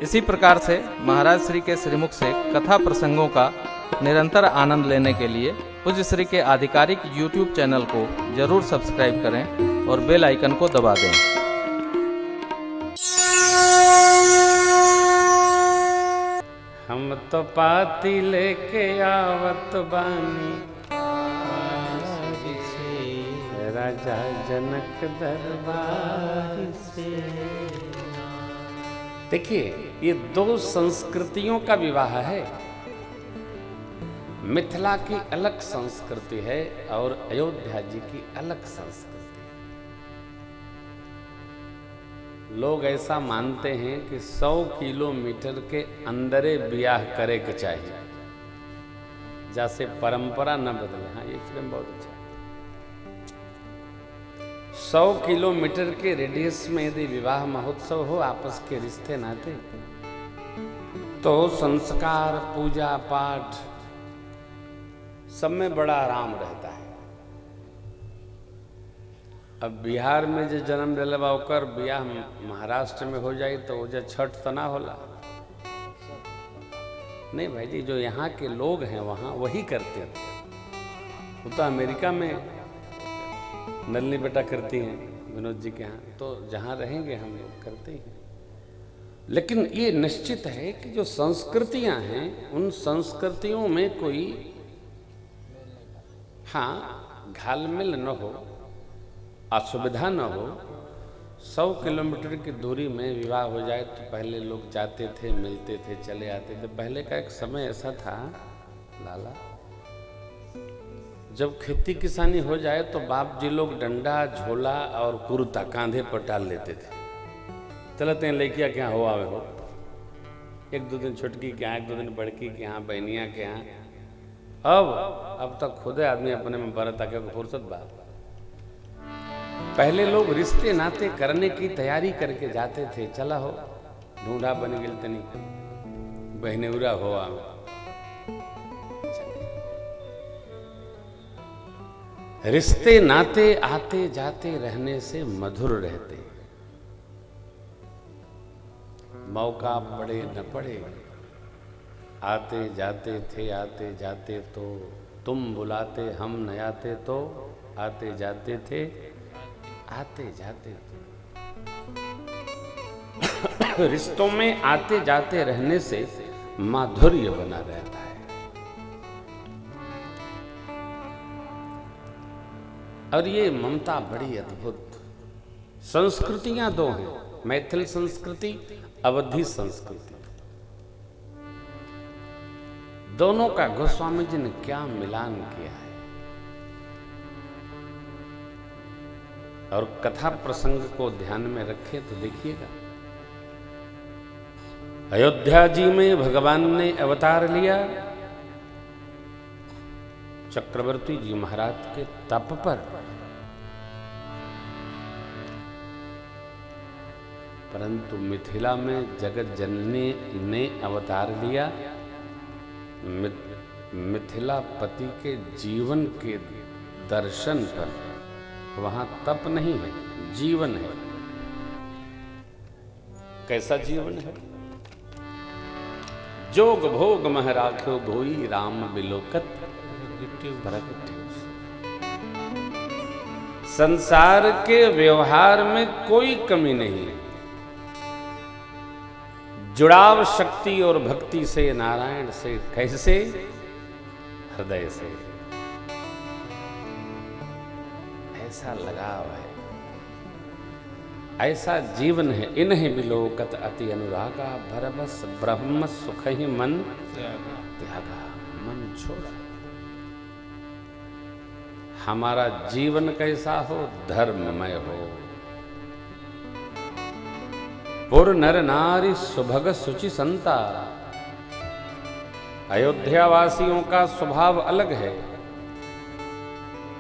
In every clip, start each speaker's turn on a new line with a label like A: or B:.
A: इसी प्रकार से महाराज श्री के श्रीमुख से कथा प्रसंगों का निरंतर आनंद लेने के लिए पूज्य श्री के आधिकारिक YouTube चैनल को जरूर सब्सक्राइब करें और बेल आइकन को दबा दें।
B: हम तो पाती लेके आवत बानी राजा जनक दरबार से। देखिए, ये दो संस्कृतियों का विवाह है। मिथिला की अलग संस्कृति है और अयोध्या जी की अलग संस्कृति। लोग ऐसा मानते हैं कि 100 किलोमीटर के अंदरे ब्याह करे के चाहिए, जैसे परंपरा न बदले। हाँ, ये फिल्म बहुत अच्छा है। 100 किलोमीटर के रेडियस में यदि विवाह महोत्सव हो, आपस के रिश्ते नाते, तो संस्कार, पूजा पाठ सब में बड़ा आराम रहता है। अब बिहार में जो जन्म दिलवा ओकर ब्याह महाराष्ट्र में हो जाए तो वो जो छठ तो ना होला। नहीं भाई जी, जो यहाँ के लोग हैं वहाँ वही करते थे। वो तो अमेरिका में नलनी बेटा करती हैं विनोद जी के यहाँ, तो जहाँ रहेंगे हम लोग करते ही हैं। लेकिन ये निश्चित है कि जो संस्कृतियाँ हैं उन संस्कृतियों में कोई घालमेल न हो, असुविधा न हो। 100 किलोमीटर की दूरी में विवाह हो जाए तो पहले लोग जाते थे, मिलते थे, चले आते थे। पहले का एक समय ऐसा था लाला, जब खेती किसानी हो जाए तो बाप जी लोग डंडा, झोला और कुर्ता कांधे पर डाल लेते थे। चलते हैं लड़कियाँ के यहाँ हो आवे हो, 1-2 दिन छुटकी के यहाँ, 1-2 दिन बड़की के यहाँ, बहनिया के यहाँ। अब तक खुद आदमी अपने में बरत आके फुर्सत बात। पहले लोग रिश्ते नाते करने की तैयारी करके जाते थे। चला हो ढूंढा बन गिल तनी बहने उरा हो आवे। रिश्ते नाते आते जाते रहने से मधुर रहते। मौका पड़े न पड़े, आते जाते थे, आते जाते तो तुम बुलाते, हम न आते तो आते जाते थे, आते जाते थे। रिश्तों में आते जाते रहने से माधुर्य बना रहता है। और ये ममता बड़ी अद्भुत। संस्कृतियां दो हैं, मैथिल संस्कृति, अवधी संस्कृति। दोनों का गोस्वामी जी ने क्या मिलान किया है। और कथा प्रसंग को ध्यान में रखे तो देखिएगा, अयोध्या जी में भगवान ने अवतार लिया चक्रवर्ती जी महाराज के तप पर, परंतु मिथिला में जगत जननी ने अवतार लिया मिथिला पति के जीवन के दर्शन पर। वहां तप नहीं है, जीवन है। कैसा जीवन है? जोग भोग मह राख्यो भोई, राम बिलोकत प्रगट्यो। संसार के व्यवहार में कोई कमी नहीं है। जुड़ाव शक्ति और भक्ति से नारायण से। कैसे? हृदय से। ऐसा लगाव है, ऐसा जीवन है। इन्हें बिलोकत अति अनुरागा, भरबस ब्रह्म सुख ही मन त्यागा। मन छोड़ा। हमारा जीवन कैसा हो? धर्ममय हो। पुर नर नारी सुभग सुचि संता। अयोध्या वासियों का स्वभाव अलग है।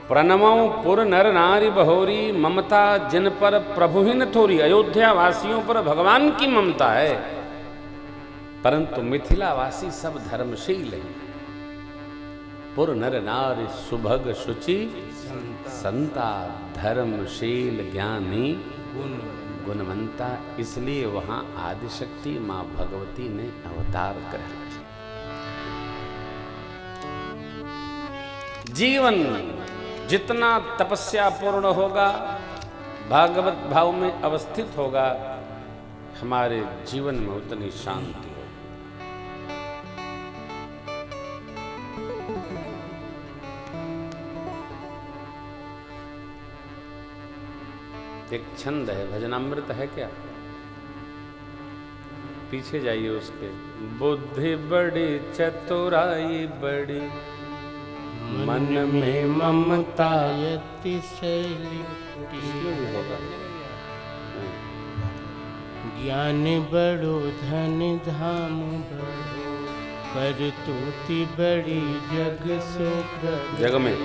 B: प्रणमो पुर नर नारी बहोरी, ममता जिन पर प्रभु ही न थोरी। अयोध्या वासियों पर भगवान की ममता है, परंतु मिथिला वासी सब धर्मशील है। पुर नर नारी सुभग शुचि संता, धर्मशील ज्ञानी गुणवंता, इसलिए वहां आदिशक्ति मां भगवती ने अवतार ग्रहण किया। जीवन जितना तपस्या पूर्ण होगा, भागवत भाव में अवस्थित होगा, हमारे जीवन में उतनी शांति होगी। एक छंद है, भजनामृत है क्या? पीछे जाइए उसके। बुद्धि बड़ी चतुराई बड़ी, मन में ममता होगा।
C: ज्ञान बड़ो धन धाम बड़ो, करतूति बड़ी जग सो
B: जग में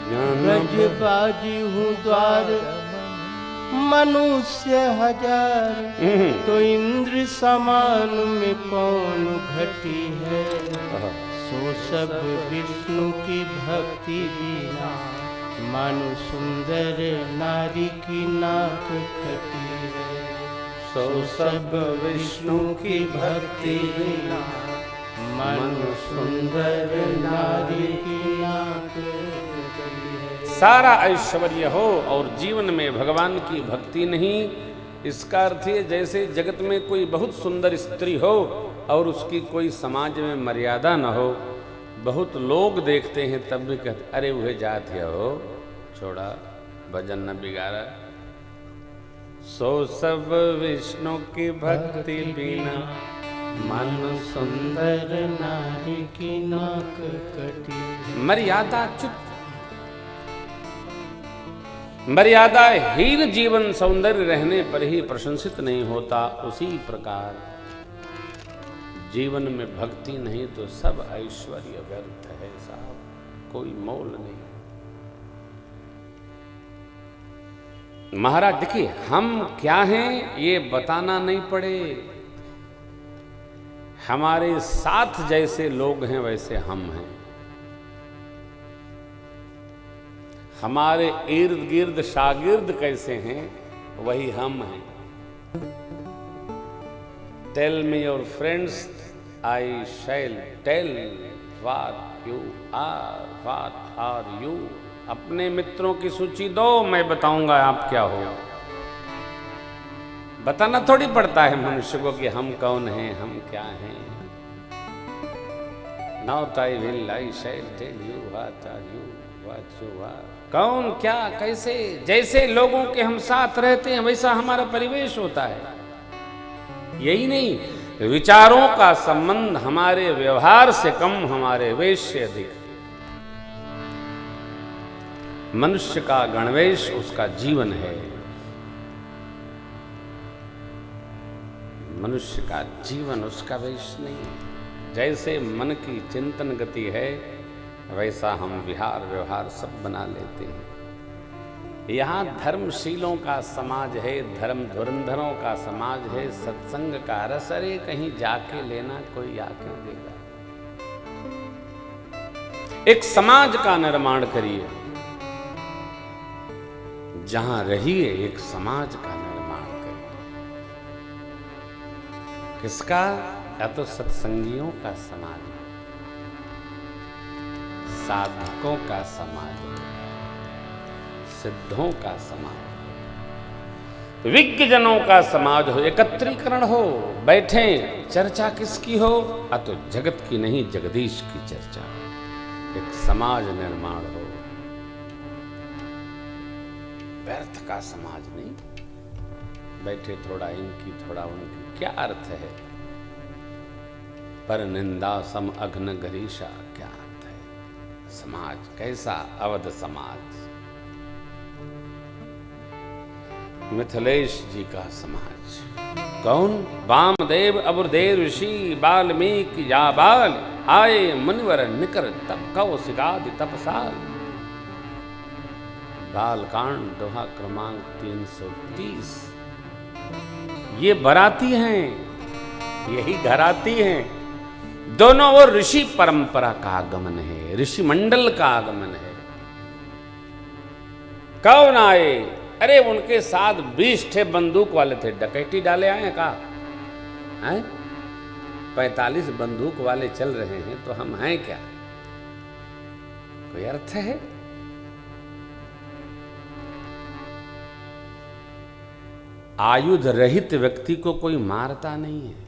C: ब्रज बाजी हूँ द्वार मनुष्य हजार, तो इंद्र समान में कौन घटी है, सो सब विष्णु की भक्ति बिना, मानो सुंदर नारी की नाक कटी है, सो सब विष्णु की भक्ति बिना, मानो सुंदर नारी की नाक कटी है।
B: सारा ऐश्वर्य हो और जीवन में भगवान की भक्ति नहीं, इसका अर्थ है जैसे जगत में कोई बहुत सुंदर स्त्री हो और उसकी कोई समाज में मर्यादा न हो, बहुत लोग देखते हैं तब भी कहते अरे वह जात है हो, छोड़ा भजन न बिगाड़ा। सो सब विष्णु की भक्ति बिना,
C: मन सुंदर नारी की नाक कटी।
B: मर्यादा चुप, मर्यादाहीन जीवन सौंदर्य रहने पर ही प्रशंसित नहीं होता, उसी प्रकार जीवन में भक्ति नहीं तो सब ऐश्वर्य व्यर्थ है साहब, कोई मोल नहीं। महाराज देखिए, हम क्या हैं ये बताना नहीं पड़े, हमारे साथ जैसे लोग हैं वैसे हम हैं, हमारे इर्द गिर्द शागिर्द कैसे हैं वही हम हैं। Tell me your friends, I shall tell what you are you. अपने मित्रों की सूची दो, मैं बताऊंगा आप क्या हो। बताना थोड़ी पड़ता है मनुष्य को कि हम कौन हैं, हम क्या हैं। Now I will I shall tell you what are you, what you are. कौन क्या कैसे, जैसे लोगों के हम साथ रहते हैं वैसा हमारा परिवेश होता है। यही नहीं, विचारों का संबंध हमारे व्यवहार से कम हमारे वेश से अधिक। मनुष्य का गणवेश उसका जीवन है, मनुष्य का जीवन उसका वेश नहीं। जैसे मन की चिंतन गति है वैसा हम विहार व्यवहार सब बना लेते हैं। यहाँ धर्मशीलों का समाज है, धर्म धुरंधरों का समाज है, सत्संग का रस अरे कहीं जाके लेना, कोई आके देगा। एक समाज का निर्माण करिए, जहां रहिए एक समाज का निर्माण करिए। किसका? या तो सत्संगियों का समाज, साधकों का समाज, सिद्धों का समाज, विज्ञजनों का समाज हो, एकत्रीकरण हो, बैठे चर्चा किसकी हो? तो जगत की नहीं जगदीश की चर्चा, एक समाज निर्माण हो, व्यर्थ का समाज नहीं। बैठे थोड़ा इनकी थोड़ा उनकी, क्या अर्थ है? पर निंदा सम अघ्न गरीशा, क्या अर्थ है? समाज कैसा? अवध समाज, मिथिलेश जी का समाज। कौन? वामदेव अबुरदेव ऋषि वाल्मीकि जाबाल, आए मुनिवर निकर तप कौशिकादि तपसाल। बालकांड दोहा क्रमांक 330। ये बराती हैं, यही घराती हैं। दोनों ओर ऋषि परंपरा का आगमन है, ऋषि मंडल का आगमन है। कौन आए? अरे उनके साथ 20 ठे बंदूक वाले थे, डकैती डाले आए हैं कहा हैं? 45 बंदूक वाले चल रहे हैं तो हम हैं क्या? कोई अर्थ है? आयुध रहित व्यक्ति को कोई मारता नहीं है,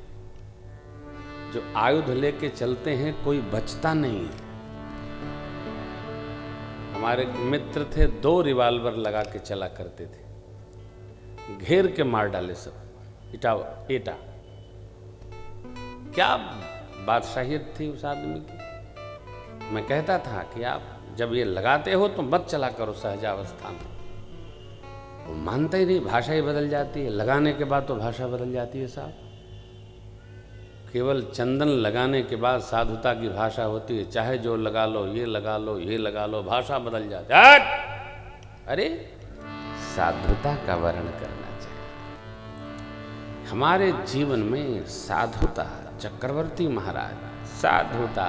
B: जो आयुध लेके चलते हैं कोई बचता नहीं है। हमारे मित्र थे, 2 रिवाल्वर लगा के चला करते थे, घेर के मार डाले सब, ईटा। क्या बादशाहियत थी उस आदमी की। मैं कहता था कि आप जब ये लगाते हो तो मत चला करो सहजावस्था में। वो मानते ही नहीं, भाषा ही बदल जाती है, लगाने के बाद तो भाषा बदल जाती है साहब। केवल चंदन लगाने के बाद साधुता की भाषा होती है, चाहे जो लगा लो, ये लगा लो, ये लगा लो, भाषा बदल जाती है। अरे साधुता का वर्णन करना चाहिए हमारे जीवन में। साधुता, चक्रवर्ती महाराज, साधुता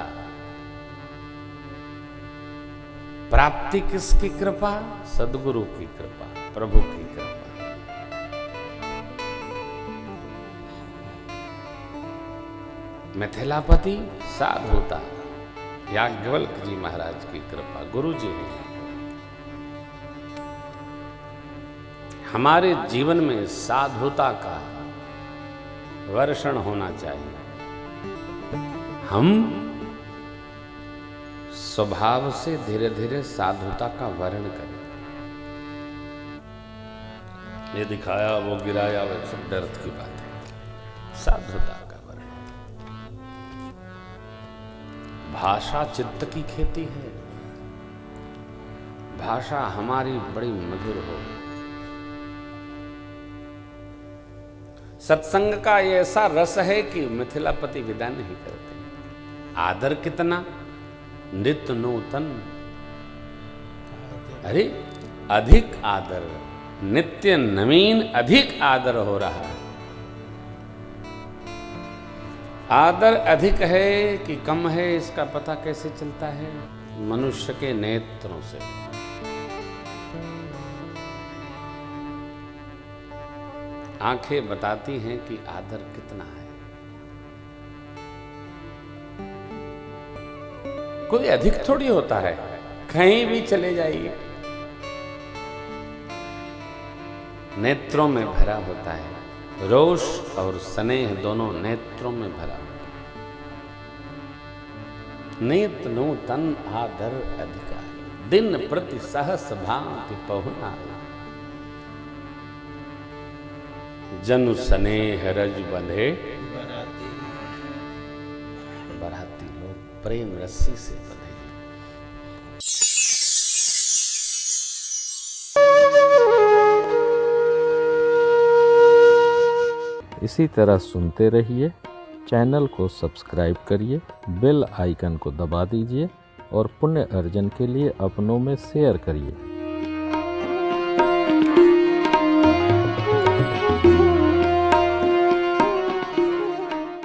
B: प्राप्ति किसकी कृपा? सदगुरु की कृपा, प्रभु की कृपा। मिथिलापति साधुता, याज्ञवल्क्य जी महाराज की कृपा, गुरु जी ने। हमारे जीवन में साधुता का वर्षण होना चाहिए। हम स्वभाव से धीरे धीरे साधुता का वर्ण करें। ये दिखाया, वो गिराया, वो सब दर्द की बात है। साधुता का वर्ण। भाषा चित्त की खेती है। भाषा हमारी बड़ी मधुर हो। सत्संग का ये ऐसा रस है कि मिथिलापति विदा नहीं करते। आदर कितना, नित्य नूतन। अरे अधिक आदर, नित्य नवीन अधिक आदर हो रहा है। आदर अधिक है कि कम है, इसका पता कैसे चलता है? मनुष्य के नेत्रों से। आंखें बताती हैं कि आदर कितना है। कोई अधिक थोड़ी होता है, कहीं भी चले जाइए, नेत्रों में भरा होता है। रोष और स्नेह दोनों नेत्रों में भरा होता है। नित्य नूतन आदर अधिकारी, दिन प्रति सहस भांति पहुना। जनु स्नेह रज बंधे, बराती लोग प्रेम रस्सी से बंधे।
A: इसी तरह सुनते रहिए। चैनल को सब्सक्राइब करिए, बेल आइकन को दबा दीजिए और पुण्य अर्जन के लिए अपनों में शेयर करिए।